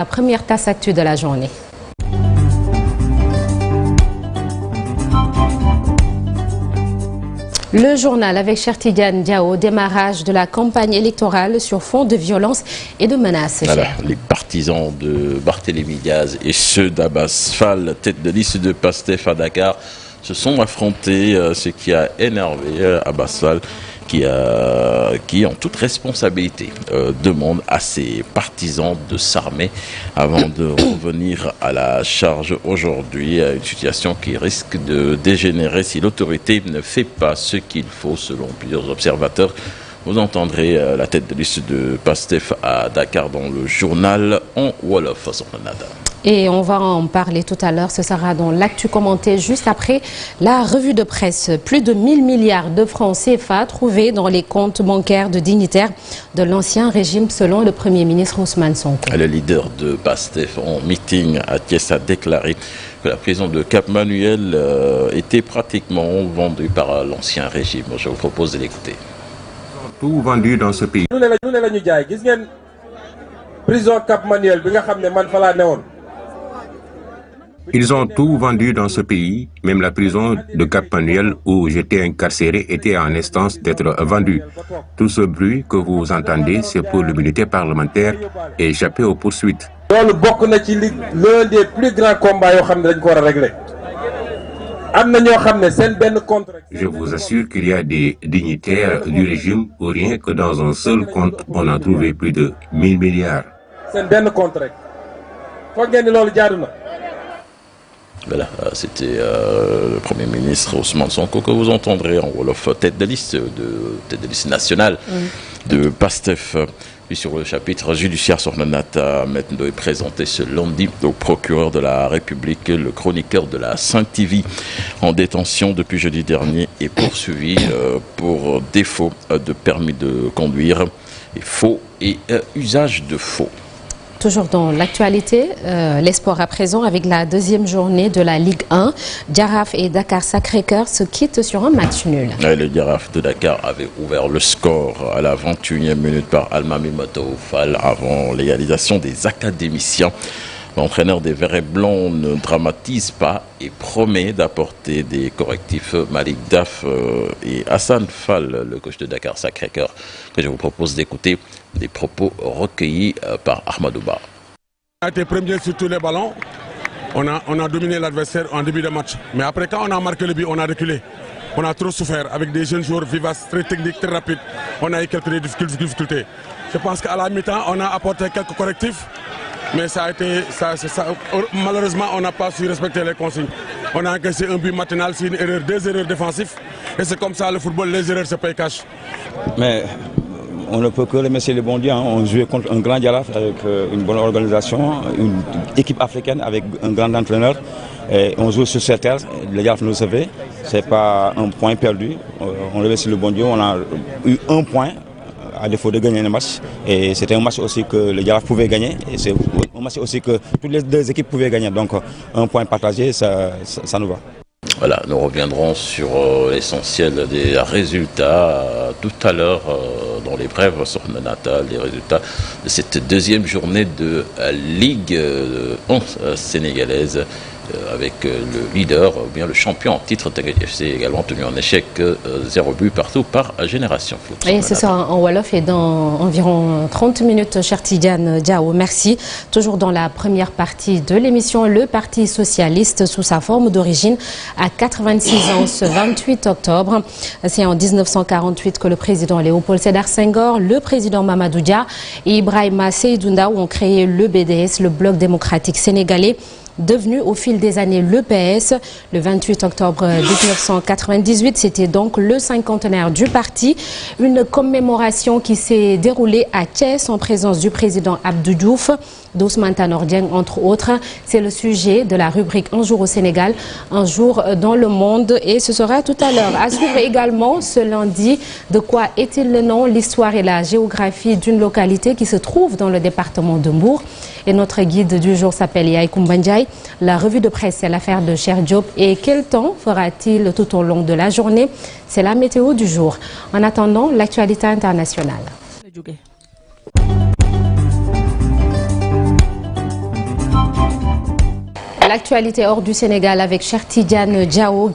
La première tasse actu de la journée. Le journal avec Chertidiane Diao, démarrage de la campagne électorale sur fond de violence et de menaces. Voilà, les partisans de Barthélémy Diaz et ceux d'Abbas Fall, tête de liste de PASTEF à Dakar, se sont affrontés, ce qui a énervé Abbas Fall, qui en toute responsabilité demande à ses partisans de s'armer avant de revenir à la charge aujourd'hui. Une situation qui risque de dégénérer si l'autorité ne fait pas ce qu'il faut selon plusieurs observateurs. Vous entendrez la tête de liste de PASTEF à Dakar dans le journal en Wolof. Et on va en parler tout à l'heure, ce sera dans l'actu commenté juste après la revue de presse. Plus de 1000 milliards de francs CFA trouvés dans les comptes bancaires de dignitaires de l'ancien régime selon le Premier ministre Ousmane Sonko. Le leader de PASTEF en meeting à Thiès a déclaré que la prison de Cap Manuel était pratiquement vendue par l'ancien régime. Je vous propose de l'écouter. Tout vendu dans ce pays. Ils ont tout vendu dans ce pays, même la prison de Cap-Manuel où j'étais incarcéré était en instance d'être vendue. Tout ce bruit que vous entendez, c'est pour l'immunité parlementaire et échapper aux poursuites. L'un des plus grands combats Je vous assure qu'il y a des dignitaires du régime où rien que dans un seul compte, on a trouvé plus de 1000 milliards. Voilà, c'était le Premier ministre Ousmane Sonko que vous entendrez en Wolof, tête de liste nationale de PASTEF. Puis sur le chapitre judiciaire, Sornanata Metndo est présenté ce lundi au procureur de la République. Le chroniqueur de la 5 TV en détention depuis jeudi dernier est poursuivi pour défaut de permis de conduire et faux et usage de faux. Toujours dans l'actualité, les sports à présent avec la deuxième journée de la Ligue 1. Jaraaf et Dakar Sacré-Cœur se quittent sur un match nul. Le Jaraaf de Dakar avait ouvert le score à la 21e minute par Almami Motoufal avant l'égalisation des académiciens. L'entraîneur des Verts et Blancs ne dramatise pas et promet d'apporter des correctifs. Malik Daf et Hassan Fall, le coach de Dakar Sacré-Cœur, que je vous propose d'écouter des propos recueillis par Ahmadouba. On a été premier sur tous les ballons. On a dominé l'adversaire en début de match. Mais après, quand on a marqué le but, on a reculé. On a trop souffert avec des jeunes joueurs vivaces, très techniques, très rapides. On a eu quelques difficultés. Je pense qu'à la mi-temps, on a apporté quelques correctifs. Mais malheureusement, on n'a pas su respecter les consignes. On a encaissé un but matinal, c'est une erreur, 2 erreurs défensives. Et c'est comme ça le football, les erreurs se payent cash. Mais on ne peut que remercier le bon Dieu. On jouait contre un grand Jaraaf avec une bonne organisation, une équipe africaine avec un grand entraîneur. Et on joue sur cette terre, le Jaraaf nous savait. Ce n'est pas un point perdu. On remercie le bon Dieu. On a eu un point à défaut de gagner le match. Et c'était un match aussi que le Jaraaf pouvait gagner. Et c'est un match aussi que toutes les deux équipes pouvaient gagner. Donc un point partagé, ça nous va. Voilà, nous reviendrons sur l'essentiel des résultats tout à l'heure dans les brèves sur Nanata, les résultats de cette deuxième journée de Ligue 1 sénégalaise avec le leader, ou bien le champion en titre Teungueth FC également tenu en échec 0 but partout par Génération Foot. Et ce sera en Wolof et dans environ 30 minutes, Chertidiane Diao. Merci. Toujours dans la première partie de l'émission, le Parti socialiste sous sa forme d'origine à 86 ans ce 28 octobre. C'est en 1948 que le président Léopold Sédar Senghor, le président Mamadou Dia et Ibrahima Seydou Ndaw ont créé le BDS, le Bloc démocratique sénégalais, devenu au fil des années le PS. Le 28 octobre 1998, c'était donc le cinquantenaire du parti. Une commémoration qui s'est déroulée à Thiès en présence du président Abdou Diouf, d'Ousmane Tanor Dieng, entre autres. C'est le sujet de la rubrique Un jour au Sénégal, un jour dans le monde. Et ce sera tout à l'heure. À suivre également ce lundi, de quoi est-il le nom, l'histoire et la géographie d'une localité qui se trouve dans le département de Mbour. Et notre guide du jour s'appelle Yaye Koumbandiaï. La revue de presse, c'est l'affaire de Cheikh Diop. Et quel temps fera-t-il tout au long de la journée? C'est la météo du jour. En attendant, l'actualité internationale. L'actualité hors du Sénégal avec Cheikh Tidiane Diao.